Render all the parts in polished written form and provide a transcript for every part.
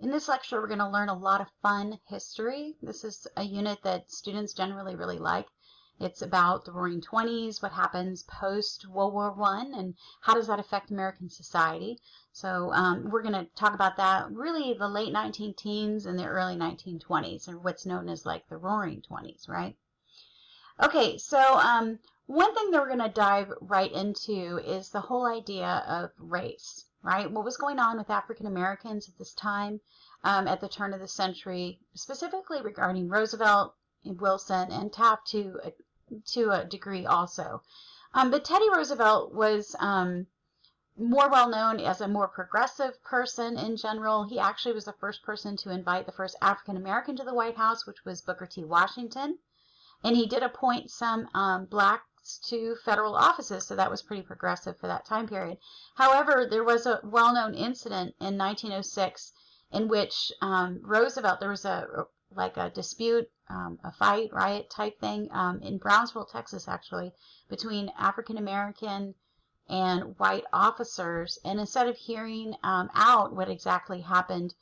In this lecture, we're going to learn a lot of fun history. This is a unit that students generally really like. It's about the Roaring Twenties, what happens post-World War I, and how does that affect American society. So we're going to talk about that, really the late 19 teens and the early 1920s, or what's known as like the Roaring Twenties, right? Okay, so one thing that we're going to dive right into is the whole idea of race, right? What was going on with African Americans at this time, at the turn of the century, specifically regarding Roosevelt and Wilson, and Taft to a degree also. But Teddy Roosevelt was more well known as a more progressive person in general. He actually was the first person to invite the first African American to the White House, which was Booker T. Washington. And he did appoint some blacks to federal offices, so that was pretty progressive for that time period. However, there was a well-known incident in 1906 in which Roosevelt, there was a dispute, a fight, riot type thing in Brownsville, Texas, actually, between African American and white officers. And instead of hearing out what exactly happened,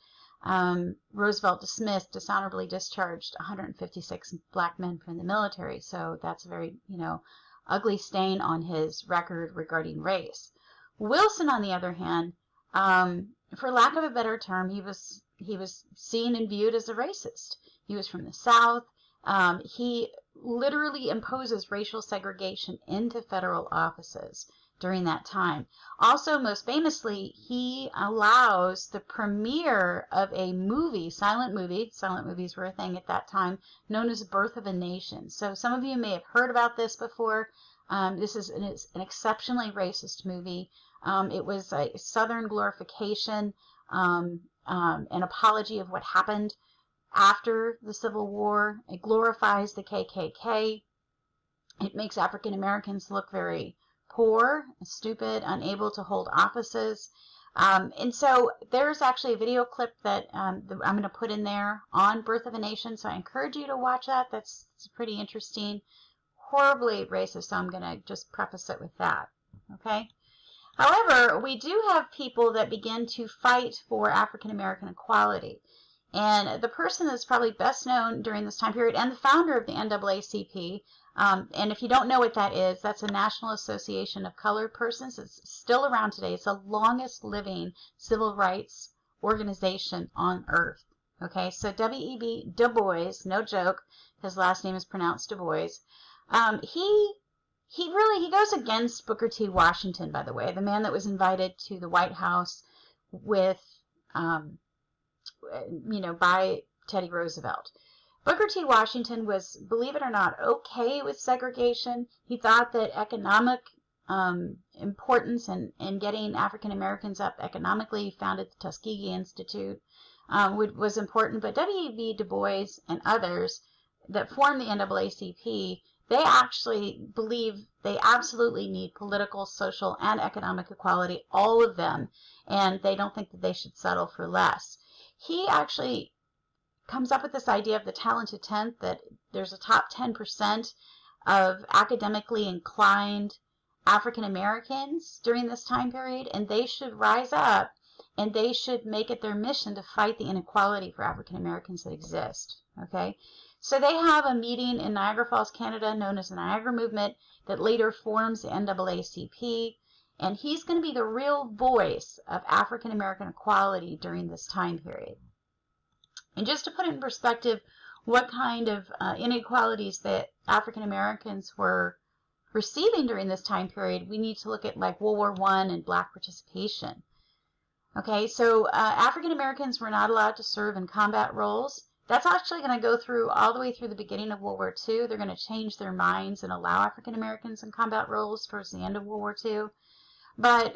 Roosevelt dishonorably discharged 156 black men from the military. So that's a very, ugly stain on his record regarding race. Wilson, on the other hand, for lack of a better term, he was seen and viewed as a racist. He was from the South. He literally imposes racial segregation into federal offices during that time. Also, most famously, he allows the premiere of a movie, silent movies were a thing at that time, known as Birth of a Nation. So some of you may have heard about this before. This is an exceptionally racist movie. It was a Southern glorification, an apology of what happened after the Civil War. It glorifies the KKK. It makes African Americans look very poor, stupid, unable to hold offices. And so there's actually a video clip that I'm going to put in there on Birth of a Nation. So I encourage you to watch that. That's pretty interesting. Horribly racist, so I'm going to just preface it with that. Okay. However, we do have people that begin to fight for African American equality. And the person that's probably best known during this time period, and the founder of the NAACP, and if you don't know what that is, that's a National Association of Colored Persons. It's still around today. It's the longest living civil rights organization on earth. Okay, so W.E.B. Du Bois, no joke, his last name is pronounced Du Bois. He goes against Booker T. Washington, by the way, the man that was invited to the White House with, by Teddy Roosevelt. Booker T. Washington was, believe it or not, okay with segregation. He thought that economic importance and getting African Americans up economically, founded the Tuskegee Institute, was important. But W.E.B. Du Bois and others that formed the NAACP, they actually believe they absolutely need political, social, and economic equality, all of them, and they don't think that they should settle for less. He actually comes up with this idea of the talented tenth, that there's a top 10% of academically inclined African Americans during this time period, and they should rise up and they should make it their mission to fight the inequality for African Americans that exist. Okay, so they have a meeting in Niagara Falls, Canada, known as the Niagara Movement, that later forms the NAACP, and he's going to be the real voice of African American equality during this time period. And just to put it in perspective, what kind of inequalities that African Americans were receiving during this time period, we need to look at like World War I and black participation. Okay, so African Americans were not allowed to serve in combat roles. That's actually going to go through all the way through the beginning of World War II. They're going to change their minds and allow African Americans in combat roles towards the end of World War II. But,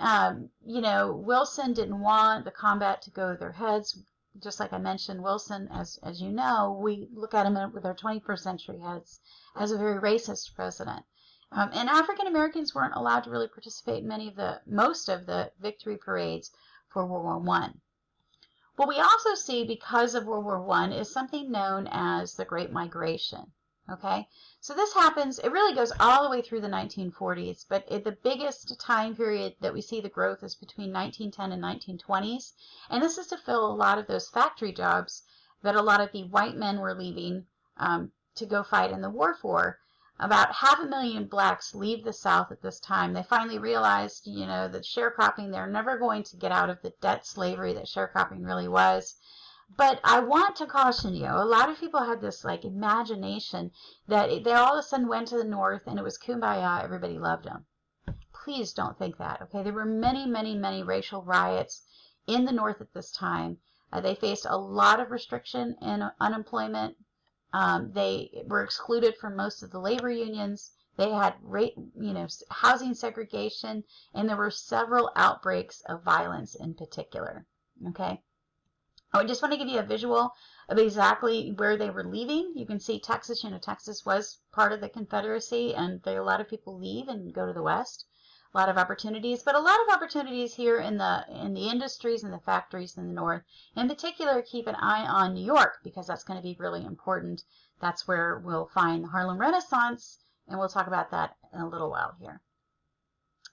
Wilson didn't want the combat to go to their heads. Just like I mentioned, Wilson, as you know, we look at him with our 21st century heads as a very racist president. And African Americans weren't allowed to really participate in most of the victory parades for World War I. What we also see because of World War I is something known as the Great Migration. Okay, so this happens, it really goes all the way through the 1940s, but the biggest time period that we see the growth is between 1910 and 1920s. And this is to fill a lot of those factory jobs that a lot of the white men were leaving to go fight in the war for. About 500,000 blacks leave the South at this time. They finally realized, that sharecropping, they're never going to get out of the debt slavery that sharecropping really was. But I want to caution you, a lot of people had this like imagination that they all of a sudden went to the North and it was kumbaya, everybody loved them. Please don't think that, okay? There were many, many, many racial riots in the North at this time. They faced a lot of restriction and unemployment. They were excluded from most of the labor unions. They had housing segregation, and there were several outbreaks of violence in particular, okay? I just want to give you a visual of exactly where they were leaving. You can see Texas, Texas was part of the Confederacy, and a lot of people leave and go to the West. A lot of opportunities, but a lot of opportunities here in the industries and the factories in the North. In particular, keep an eye on New York, because that's going to be really important. That's where we'll find the Harlem Renaissance, and we'll talk about that in a little while here.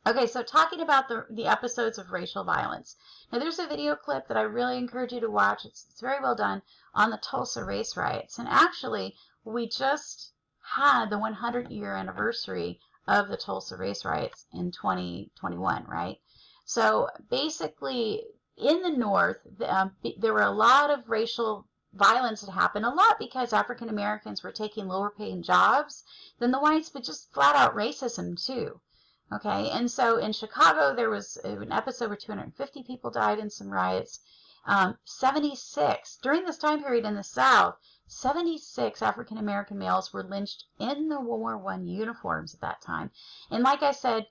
Okay, so talking about the episodes of racial violence. Now, there's a video clip that I really encourage you to watch. It's very well done on the Tulsa race riots. And actually, we just had the 100-year anniversary of the Tulsa race riots in 2021, right? So basically, in the North, there were a lot of racial violence that happened, a lot because African Americans were taking lower paying jobs than the whites, but just flat out racism too. Okay, and so in Chicago, there was an episode where 250 people died in some riots. 76, during this time period in the South, 76 African-American males were lynched in the World War I uniforms at that time. And like I said,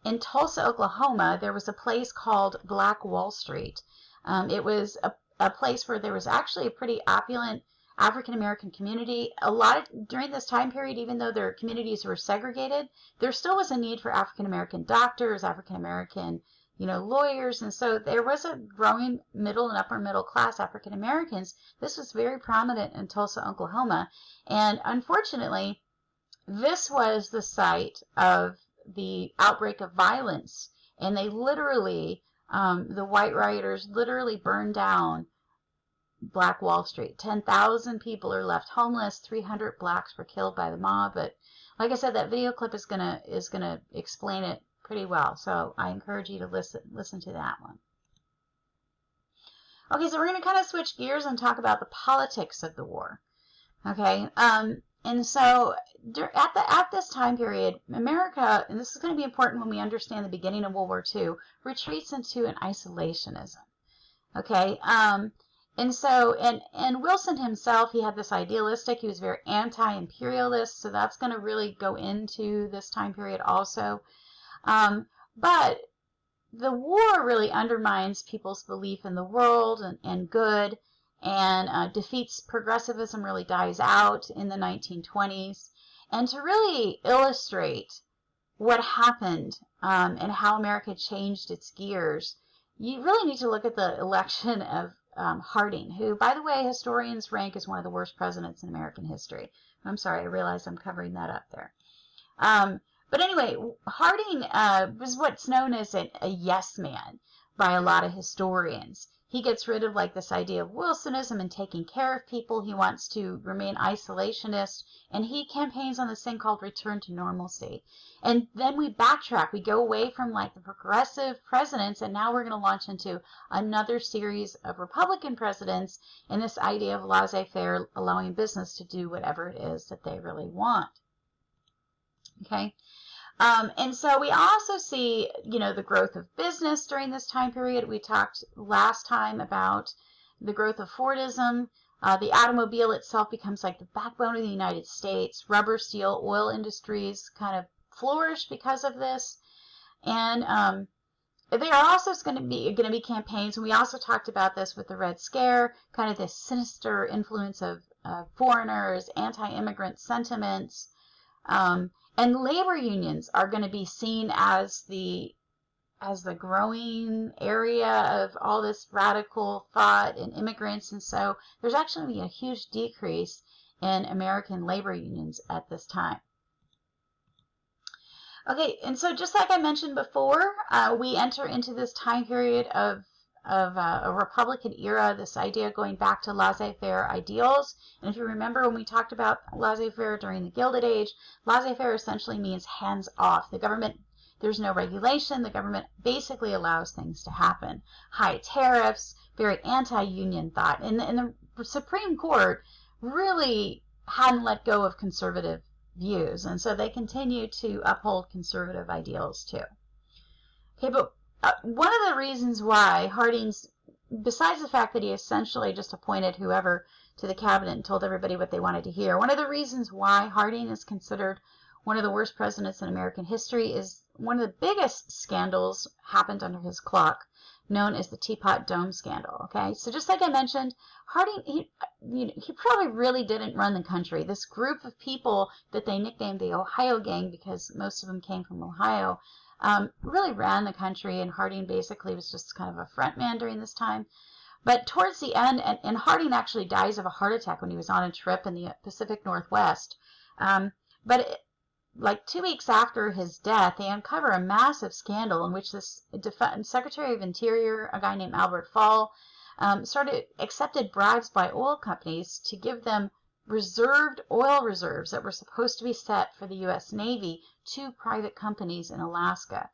in Tulsa, Oklahoma, there was a place called Black Wall Street. It was a place where there was actually a pretty opulent African-American community. During this time period, even though their communities were segregated, there still was a need for African-American doctors, African-American, lawyers. And so there was a growing middle and upper middle class African-Americans. This was very prominent in Tulsa, Oklahoma. And unfortunately, this was the site of the outbreak of violence. And they literally, the white rioters literally burned down Black Wall Street. 10,000 people are left homeless. 300 blacks were killed by the mob. But like I said, that video clip is gonna explain it pretty well. So I encourage you to listen to that one. Okay, so we're gonna kind of switch gears and talk about the politics of the war. Okay, and so at this time period, America, and this is going to be important when we understand the beginning of World War II, retreats into an isolationism. Okay. And so, and Wilson himself, he had this idealistic, he was very anti-imperialist, so that's going to really go into this time period also. But the war really undermines people's belief in the world and good, and defeats progressivism, really dies out in the 1920s. And to really illustrate what happened and how America changed its gears, you really need to look at the election of Harding, who, by the way, historians rank as one of the worst presidents in American history. I'm sorry, I realize I'm covering that up there. But anyway, Harding was what's known as a yes man by a lot of historians. He gets rid of like this idea of Wilsonism and taking care of people. He wants to remain isolationist, and he campaigns on this thing called return to normalcy. And then we backtrack. We go away from like the progressive presidents, and now we're going to launch into another series of Republican presidents and this idea of laissez-faire, allowing business to do whatever it is that they really want. Okay. And so we also see, the growth of business during this time period. We talked last time about the growth of Fordism. The automobile itself becomes like the backbone of the United States. Rubber, steel, oil industries kind of flourish because of this. And there are also going to be campaigns, and we also talked about this with the Red Scare, kind of this sinister influence of foreigners, anti-immigrant sentiments. And labor unions are going to be seen as the growing area of all this radical thought and immigrants. And so there's actually going to be a huge decrease in American labor unions at this time. Okay, and so just like I mentioned before, we enter into this time period of a Republican era, this idea going back to laissez-faire ideals. And if you remember when we talked about laissez-faire during the Gilded Age, laissez-faire essentially means hands off. The government, there's no regulation. The government basically allows things to happen. High tariffs, very anti-union thought. And the Supreme Court really hadn't let go of conservative views, and so they continue to uphold conservative ideals too. Okay, but one of the reasons why Harding's, besides the fact that he essentially just appointed whoever to the cabinet and told everybody what they wanted to hear, one of the reasons why Harding is considered one of the worst presidents in American history is one of the biggest scandals happened under his clock, known as the Teapot Dome scandal. Okay, so just like I mentioned, Harding, he probably really didn't run the country. This group of people that they nicknamed the Ohio Gang, because most of them came from Ohio, really ran the country, and Harding basically was just kind of a front man during this time. But towards the end, and Harding actually dies of a heart attack when he was on a trip in the Pacific Northwest. Like 2 weeks after his death, they uncover a massive scandal in which this Secretary of Interior, a guy named Albert Fall, accepted bribes by oil companies to give them reserved oil reserves that were supposed to be set for the U.S. Navy to private companies in Alaska.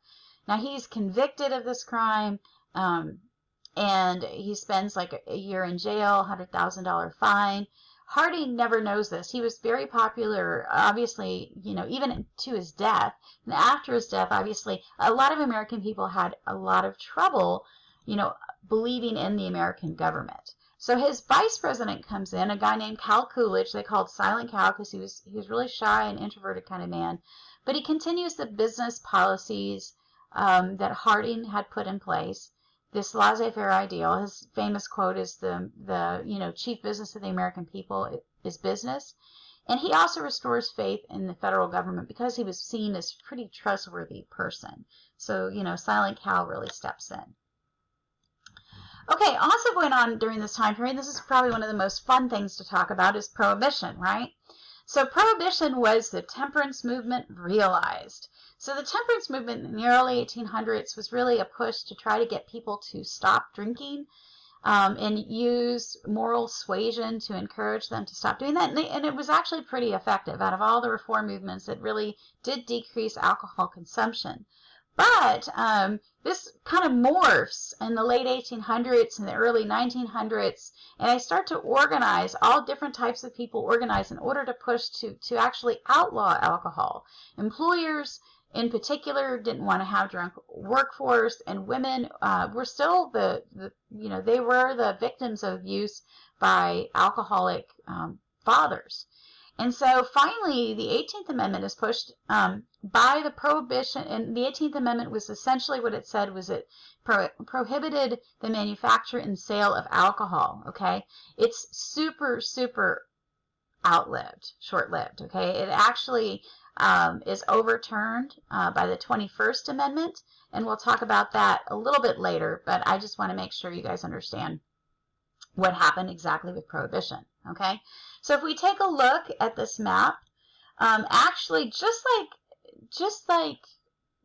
Now, he's convicted of this crime, and he spends like a year in jail, $100,000 fine. Harding never knows this. He was very popular, obviously, even to his death. And after his death, obviously, a lot of American people had a lot of trouble, believing in the American government. So his vice president comes in, a guy named Cal Coolidge. They called Silent Cal because he was really shy and introverted kind of man. But he continues the business policies that Harding had put in place. This laissez-faire ideal, his famous quote is the chief business of the American people is business. And he also restores faith in the federal government because he was seen as a pretty trustworthy person. So, Silent Cal really steps in. Okay, also going on during this time period, this is probably one of the most fun things to talk about, is Prohibition, right? So Prohibition was the temperance movement realized. So the temperance movement in the early 1800s was really a push to try to get people to stop drinking and use moral suasion to encourage them to stop doing that. And it was actually pretty effective. Out of all the reform movements, it really did decrease alcohol consumption. But this kind of morphs in the late 1800s and the early 1900s, and they start to organize, all different types of people organize in order to push to actually outlaw alcohol. Employers in particular didn't want to have drunk workforce, and women were still they were the victims of abuse by alcoholic fathers. And so finally, the 18th Amendment is pushed by the Prohibition, and the 18th Amendment was essentially what it said was it prohibited the manufacture and sale of alcohol, okay? It's super, super short-lived, okay? It actually is overturned by the 21st Amendment, and we'll talk about that a little bit later, but I just want to make sure you guys understand what happened exactly with Prohibition, okay? So if we take a look at this map, actually just like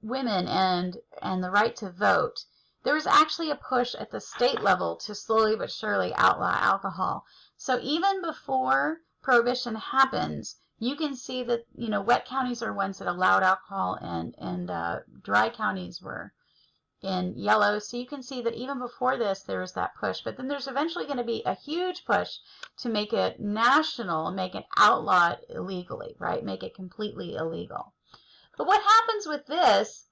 women and the right to vote, there was actually a push at the state level to slowly but surely outlaw alcohol. So even before Prohibition happens, you can see that wet counties are ones that allowed alcohol, and dry counties were in yellow. So you can see that even before this, there was that push. But then there's eventually going to be a huge push to make it national, make it outlawed illegally, right? Make it completely illegal. But what happens with this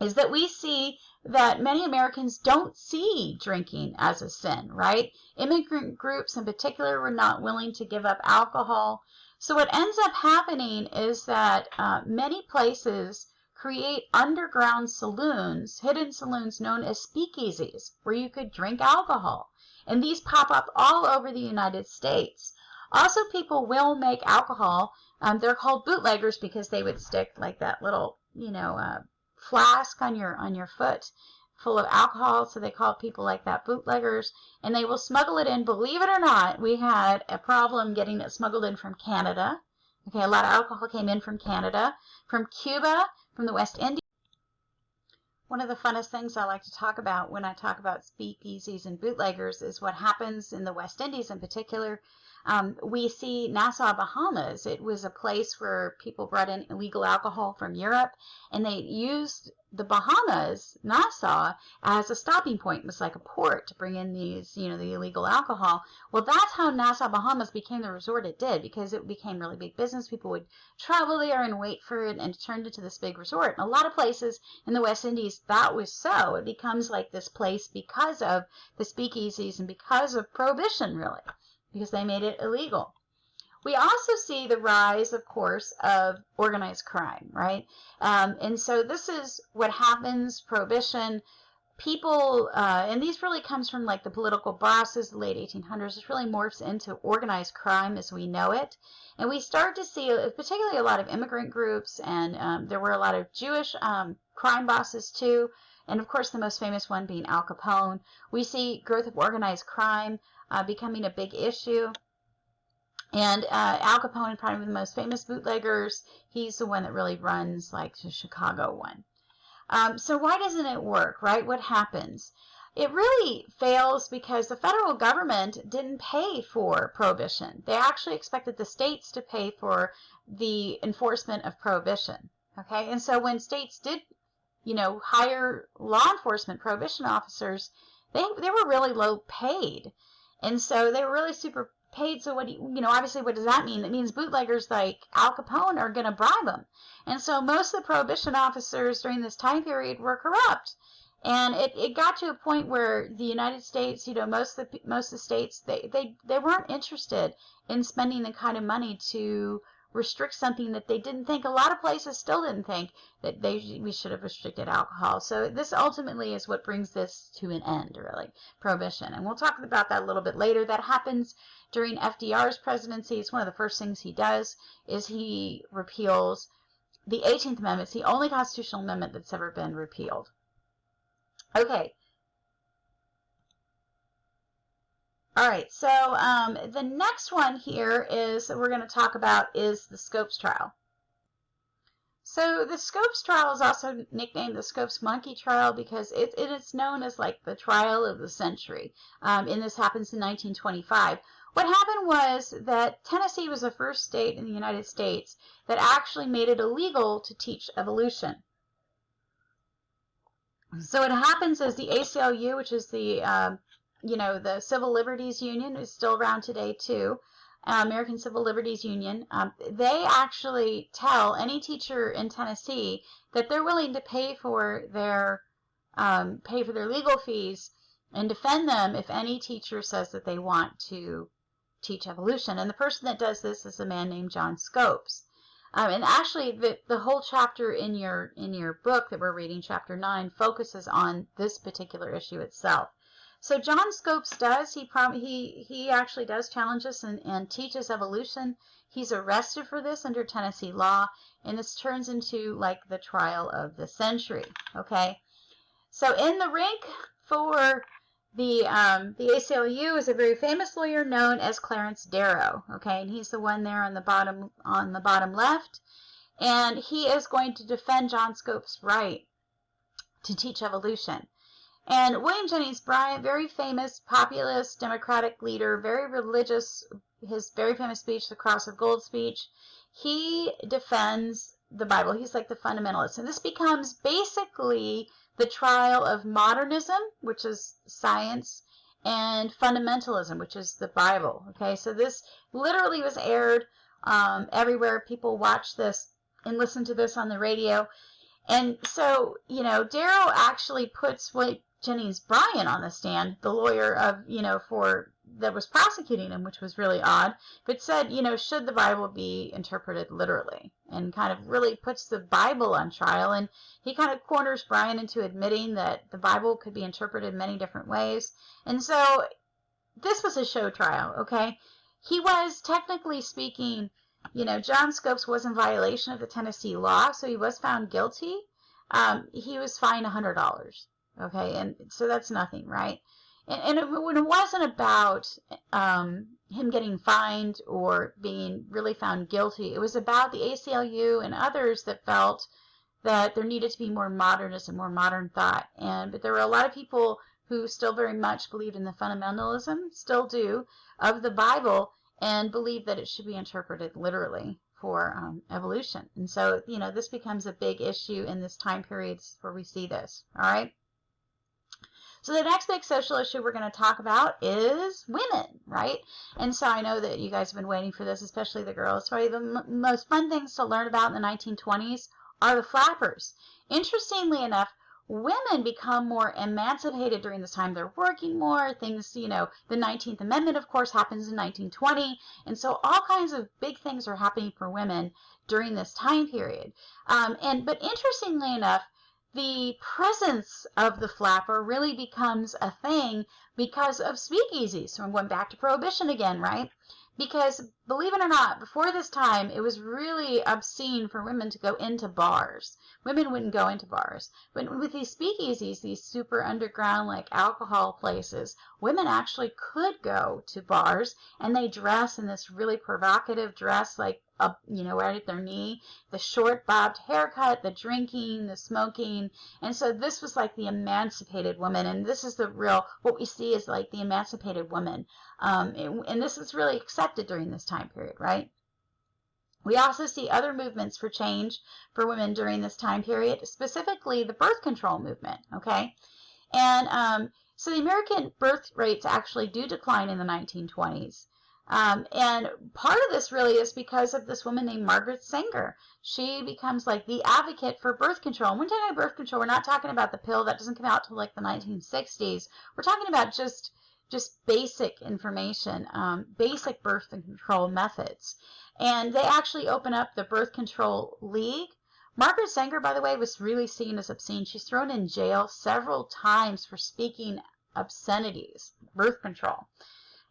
is that we see that many Americans don't see drinking as a sin, right? Immigrant groups in particular were not willing to give up alcohol. So what ends up happening is that many places create underground saloons, hidden saloons known as speakeasies, where you could drink alcohol. And these pop up all over the United States. Also, people will make alcohol. They're called bootleggers because they would stick like that little, flask on your foot full of alcohol, so they call people like that bootleggers, and they will smuggle it in. Believe it or not, we had a problem getting it smuggled in from Canada. Okay, a lot of alcohol came in from Canada, from Cuba, from the West Indies. One of the funnest things I like to talk about when I talk about speakeasies and bootleggers is what happens in the West Indies in particular. We see Nassau, Bahamas. It was a place where people brought in illegal alcohol from Europe, and they used the Bahamas, Nassau, as a stopping point. It was like a port to bring in these, the illegal alcohol. Well, that's how Nassau, Bahamas became the resort it did, because it became really big business. People would travel there and wait for it, and it turned into this big resort. And a lot of places in the West Indies, that was so. It becomes like this place because of the speakeasies and because of Prohibition, really, because they made it illegal. We also see the rise, of course, of organized crime, right? And so this is what happens, Prohibition. People, and these really comes from like the political bosses, the late 1800s. This really morphs into organized crime as we know it. And we start to see particularly a lot of immigrant groups, and there were a lot of Jewish crime bosses too. And of course, the most famous one being Al Capone. We see growth of organized crime becoming a big issue. And Al Capone, probably the most famous bootleggers, he's the one that really runs like the Chicago one. So why doesn't it work, right? What happens? It really fails because the federal government didn't pay for Prohibition. They actually expected the states to pay for the enforcement of Prohibition. Okay, and so when states did, hire law enforcement Prohibition officers, they were really low paid, and so they were really super paid. So what obviously, what does that mean? It means bootleggers like Al Capone are going to bribe them. And so most of the Prohibition officers during this time period were corrupt. And it got to a point where the United States, most of the states, they weren't interested in spending the kind of money to restrict something that they didn't think, a lot of places still didn't think, that we should have restricted alcohol. So this ultimately is what brings this to an end, really, Prohibition. And we'll talk about that a little bit later. That happens during FDR's presidency. It's one of the first things he does is he repeals the 18th Amendment. It's the only constitutional amendment that's ever been repealed. Okay. All right, so the next one here is that we're going to talk about is the Scopes trial. So the Scopes trial is also nicknamed the Scopes monkey trial because it's known as like the trial of the century. And this happens in 1925. What happened was that Tennessee was the first state in the United States that actually made it illegal to teach evolution. So what happens is the ACLU, which is the the Civil Liberties Union, is still around today too, American Civil Liberties Union, they actually tell any teacher in Tennessee that they're willing to pay for their legal fees and defend them if any teacher says that they want to teach evolution. And the person that does this is a man named John Scopes. And actually, the whole chapter in your book that we're reading, chapter 9, focuses on this particular issue itself. So John Scopes does, he actually does challenge us and teaches evolution. He's arrested for this under Tennessee law, and this turns into like the trial of the century, okay? So in the rink for the ACLU is a very famous lawyer known as Clarence Darrow, okay? And he's the one there on the bottom left, and he is going to defend John Scopes' right to teach evolution. And William Jennings Bryan, very famous populist Democratic leader, very religious, his very famous speech, the Cross of Gold speech, he defends the Bible. He's like the fundamentalist. And this becomes basically the trial of modernism, which is science, and fundamentalism, which is the Bible. Okay, so this literally was aired everywhere. People watch this and listen to this on the radio. And so, Darrow actually puts Jennings Bryan on the stand, the lawyer that was prosecuting him, which was really odd, but said, should the Bible be interpreted literally, and kind of really puts the Bible on trial. And he kind of corners Bryan into admitting that the Bible could be interpreted many different ways. And so this was a show trial, okay? He was, technically speaking, John Scopes was in violation of the Tennessee law, so he was found guilty. He was fined $100. Okay, and so that's nothing, right? When it wasn't about him getting fined or being really found guilty, it was about the ACLU and others that felt that there needed to be more modernist and more modern thought. But there were a lot of people who still very much believed in the fundamentalism, still do, of the Bible, and believe that it should be interpreted literally for evolution. And so, this becomes a big issue in this time period where we see this. All right. So the next big social issue we're going to talk about is women, right? And so I know that you guys have been waiting for this, especially the girls. Probably the most fun things to learn about in the 1920s are the flappers. Interestingly enough, women become more emancipated during this time. They're working more. Things, the 19th Amendment, of course, happens in 1920. And so all kinds of big things are happening for women during this time period. But interestingly enough, the presence of the flapper really becomes a thing because of speakeasies. So I'm going back to Prohibition again, right? Because believe it or not, before this time, it was really obscene for women to go into bars. Women wouldn't go into bars. But with these speakeasies, these super underground like alcohol places, women actually could go to bars, and they dress in this really provocative dress, like right at their knee, the short bobbed haircut, the drinking, the smoking. And so this was like the emancipated woman, and this is what we see is like the emancipated woman. And this is really accepted during this time period, right? We also see other movements for change for women during this time period, specifically the birth control movement, okay? And so the American birth rates actually do decline in the 1920s. And part of this really is because of this woman named Margaret Sanger. She becomes like the advocate for birth control. And when we're talking about birth control, we're not talking about the pill that doesn't come out till like the 1960s. We're talking about just basic information, basic birth control methods. And they actually open up the Birth Control League. Margaret Sanger, by the way, was really seen as obscene. She's thrown in jail several times for speaking obscenities, birth control,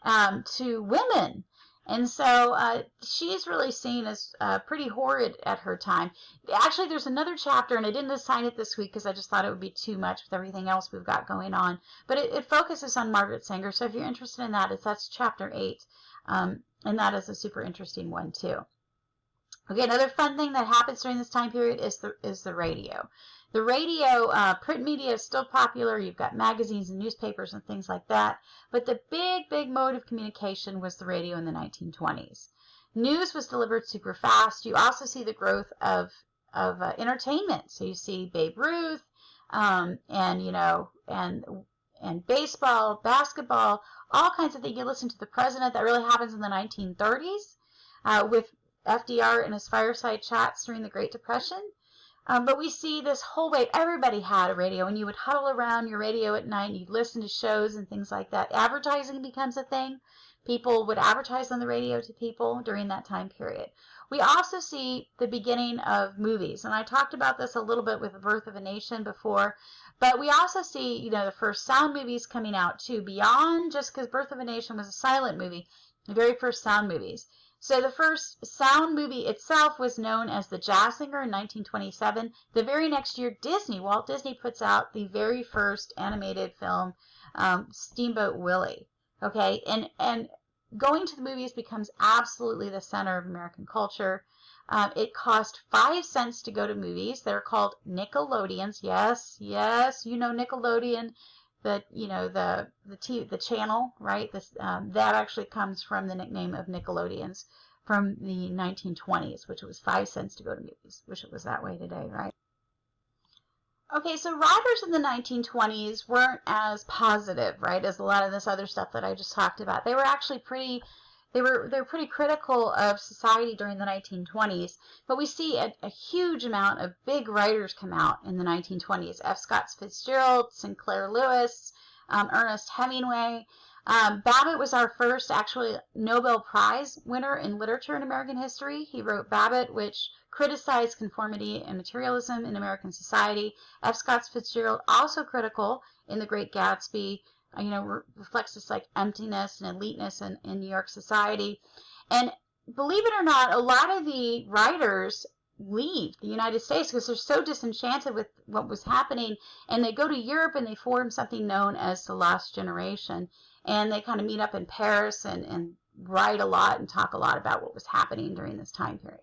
to women. And so she's really seen as pretty horrid at her time. Actually, there's another chapter, and I didn't assign it this week because I just thought it would be too much with everything else we've got going on. But it focuses on Margaret Sanger. So if you're interested in that, that's chapter 8. And that is a super interesting one, too. Okay, another fun thing that happens during this time period is the radio. The radio, print media is still popular. You've got magazines and newspapers and things like that. But the big mode of communication was the radio in the 1920s. News was delivered super fast. You also see the growth of entertainment. So you see Babe Ruth, and baseball, basketball, all kinds of things. You listen to the president. That really happens in the 1930s with FDR and his fireside chats during the Great Depression. But we see this whole wave. Everybody had a radio, and you would huddle around your radio at night, and you'd listen to shows and things like that. Advertising becomes a thing. People would advertise on the radio to people during that time period. We also see the beginning of movies, and I talked about this a little bit with The Birth of a Nation before, but we also see, the first sound movies coming out too, beyond just because Birth of a Nation was a silent movie, the very first sound movies. So the first sound movie itself was known as The Jazz Singer in 1927. The very next year, Walt Disney puts out the very first animated film, Steamboat Willie. Okay, and going to the movies becomes absolutely the center of American culture. It cost 5 cents to go to movies. They're called Nickelodeons. Yes, Nickelodeon. The channel, right? That actually comes from the nickname of Nickelodeons from the 1920s, which was 5 cents to go to movies. Wish it was that way today, right? Okay, so writers in the 1920s weren't as positive, right, as a lot of this other stuff that I just talked about. They were actually pretty critical of society during the 1920s, but we see a huge amount of big writers come out in the 1920s. F. Scott Fitzgerald, Sinclair Lewis, Ernest Hemingway. Babbitt was our first actually Nobel Prize winner in literature in American history. He wrote Babbitt, which criticized conformity and materialism in American society. F. Scott Fitzgerald, also critical in The Great Gatsby, reflects this like emptiness and eliteness in New York society. And believe it or not, a lot of the writers leave the United States because they're so disenchanted with what was happening, and they go to Europe and they form something known as the Lost Generation, and they kind of meet up in Paris and write a lot and talk a lot about what was happening during this time period.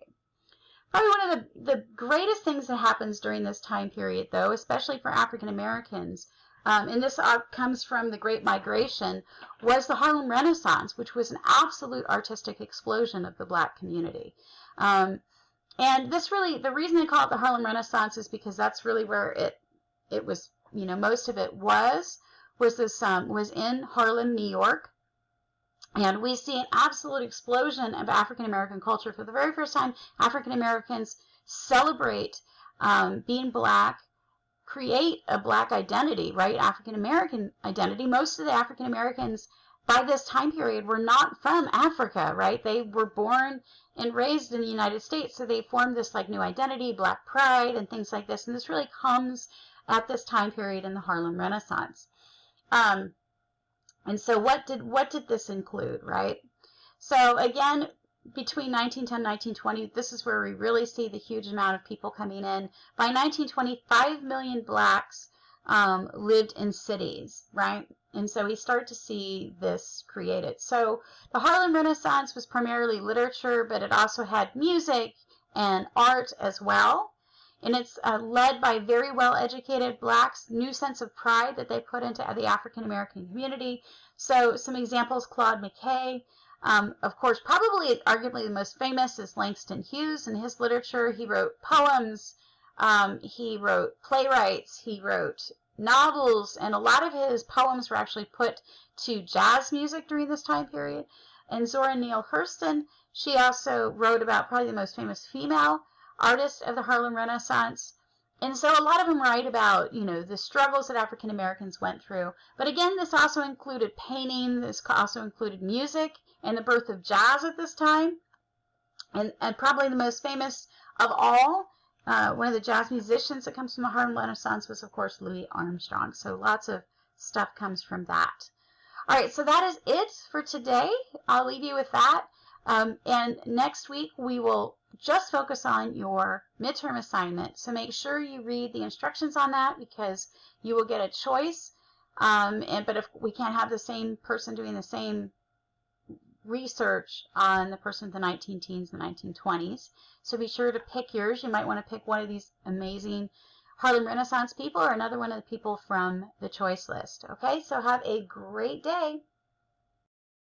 Probably one of the greatest things that happens during this time period, though, especially for African Americans, and this comes from the Great Migration, was the Harlem Renaissance, which was an absolute artistic explosion of the Black community. And this really, the reason they call it the Harlem Renaissance is because that's really where it was, you know, most of it was in Harlem, New York. And we see an absolute explosion of African American culture. For the very first time, African Americans celebrate being Black, create a Black identity, right? African American identity. Most of the African Americans by this time period were not from Africa, right? They were born and raised in the United States, so they formed this like new identity, Black pride, and things like this. And this really comes at this time period in the Harlem Renaissance. And so what did this include, right? So again, between 1910 and 1920, this is where we really see the huge amount of people coming in. By 1920, 5 million Blacks lived in cities, right? And so we start to see this created. So the Harlem Renaissance was primarily literature, but it also had music and art as well. And it's led by very well-educated Blacks, new sense of pride that they put into the African-American community. So some examples, Claude McKay. Of course, probably arguably the most famous is Langston Hughes and his literature. He wrote poems, he wrote playwrights, he wrote novels, and a lot of his poems were actually put to jazz music during this time period. And Zora Neale Hurston, she also wrote about probably the most famous female artist of the Harlem Renaissance. And so a lot of them write about, you know, the struggles that African Americans went through. But again, this also included painting, this also included music, and the birth of jazz at this time. And probably the most famous of all, one of the jazz musicians that comes from the Harlem Renaissance was, of course, Louis Armstrong. So lots of stuff comes from that. All right, so that is it for today. I'll leave you with that. And next week, we will just focus on your midterm assignment. So make sure you read the instructions on that because you will get a choice. But if we can't have the same person doing the same research on the person of the 19 teens and 1920s. So be sure to pick yours. You might want to pick one of these amazing Harlem Renaissance people or another one of the people from the choice list. Okay, so have a great day.